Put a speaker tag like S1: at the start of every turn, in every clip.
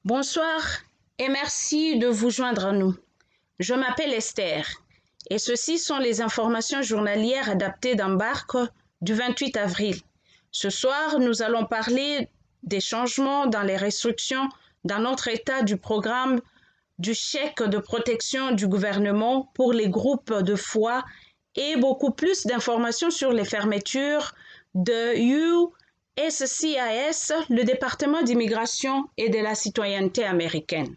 S1: Bonsoir et merci de vous joindre à nous. Je m'appelle Esther et ceci sont les informations journalières adaptées d'Embarque du 28 avril. Ce soir, nous allons parler des changements dans les restrictions dans notre État du programme du chèque de protection du gouvernement pour les groupes de foi et beaucoup plus d'informations sur les fermetures de USCIS, le département d'immigration et de la citoyenneté américaine.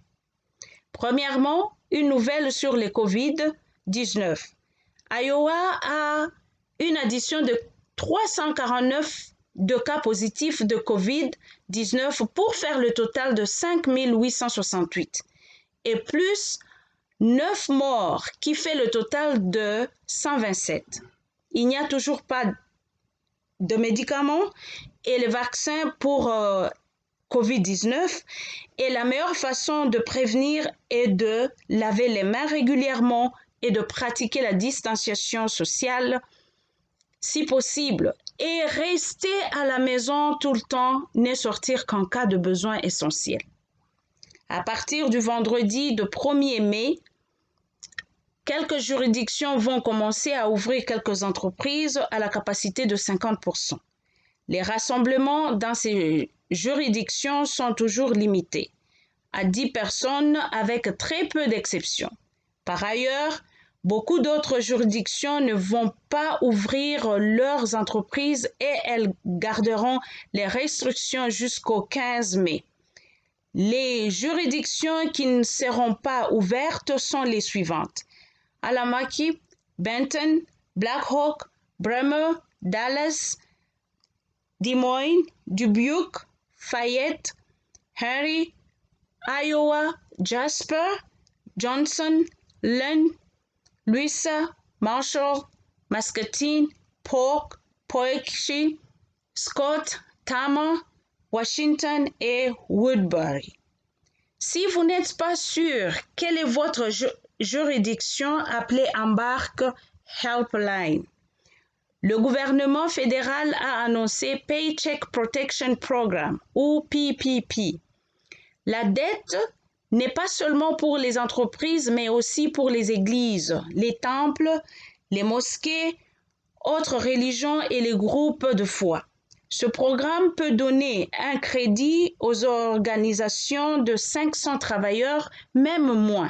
S1: Premièrement, une nouvelle sur les COVID-19. Iowa a une addition de 349 de cas positifs de COVID-19 pour faire le total de 5 868 et plus 9 morts qui fait le total de 127. Il n'y a toujours pas de médicaments et le vaccin pour COVID-19 et la meilleure façon de prévenir est de laver les mains régulièrement et de pratiquer la distanciation sociale si possible et rester à la maison tout le temps, ne sortir qu'en cas de besoin essentiel. À partir du vendredi de 1er mai, quelques juridictions vont commencer à ouvrir quelques entreprises à la capacité de 50%. Les rassemblements dans ces juridictions sont toujours limités à 10 personnes avec très peu d'exceptions. Par ailleurs, beaucoup d'autres juridictions ne vont pas ouvrir leurs entreprises et elles garderont les restrictions jusqu'au 15 mai. Les juridictions qui ne seront pas ouvertes sont les suivantes: Alamaki, Benton, Black Hawk, Bremer, Dallas, Des Moines, Dubuque, Fayette, Henry, Iowa, Jasper, Johnson, Lynn, Louisa, Marshall, Muscatine, Polk, Poitiers, Scott, Tama, Washington et Woodbury. Si vous n'êtes pas sûr quelle est votre juridiction, appelez Embarque Helpline. Le gouvernement fédéral a annoncé Paycheck Protection Program ou PPP. La dette n'est pas seulement pour les entreprises, mais aussi pour les églises, les temples, les mosquées, autres religions et les groupes de foi. Ce programme peut donner un crédit aux organisations de 500 travailleurs, même moins.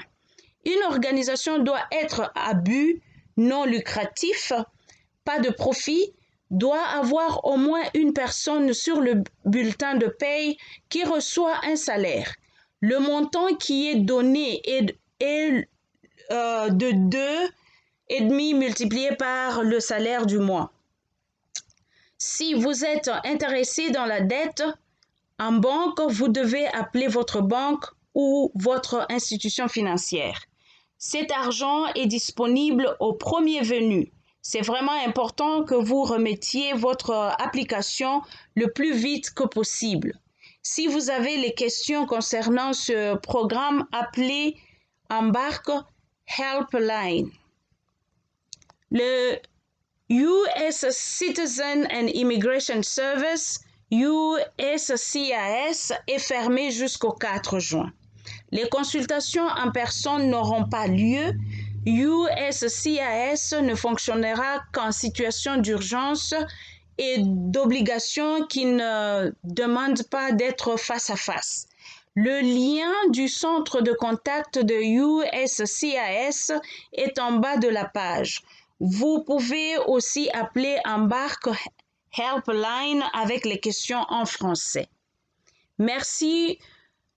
S1: Une organisation doit être à but non lucratif, pas de profit, doit avoir au moins une personne sur le bulletin de paye qui reçoit un salaire. Le montant qui est donné est de 2,5 multiplié par le salaire du mois. Si vous êtes intéressé dans la dette en banque, vous devez appeler votre banque ou votre institution financière. Cet argent est disponible au premier venu. C'est vraiment important que vous remettiez votre application le plus vite que possible. Si vous avez les questions concernant ce programme, appelez Embarque Helpline. Le US Citizen and Immigration Service, USCIS, est fermé jusqu'au 4 juin. Les consultations en personne n'auront pas lieu. USCIS ne fonctionnera qu'en situation d'urgence et d'obligation qui ne demandent pas d'être face à face. Le lien du centre de contact de USCIS est en bas de la page. Vous pouvez aussi appeler Embarque Helpline avec les questions en français. Merci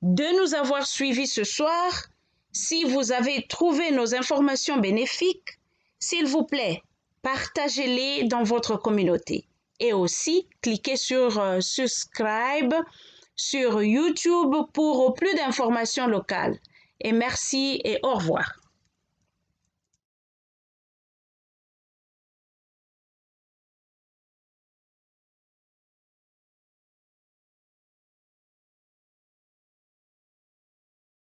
S1: de nous avoir suivis ce soir. Si vous avez trouvé nos informations bénéfiques, s'il vous plaît, partagez-les dans votre communauté. Et aussi, cliquez sur subscribe sur YouTube pour plus d'informations locales. Et merci et au revoir.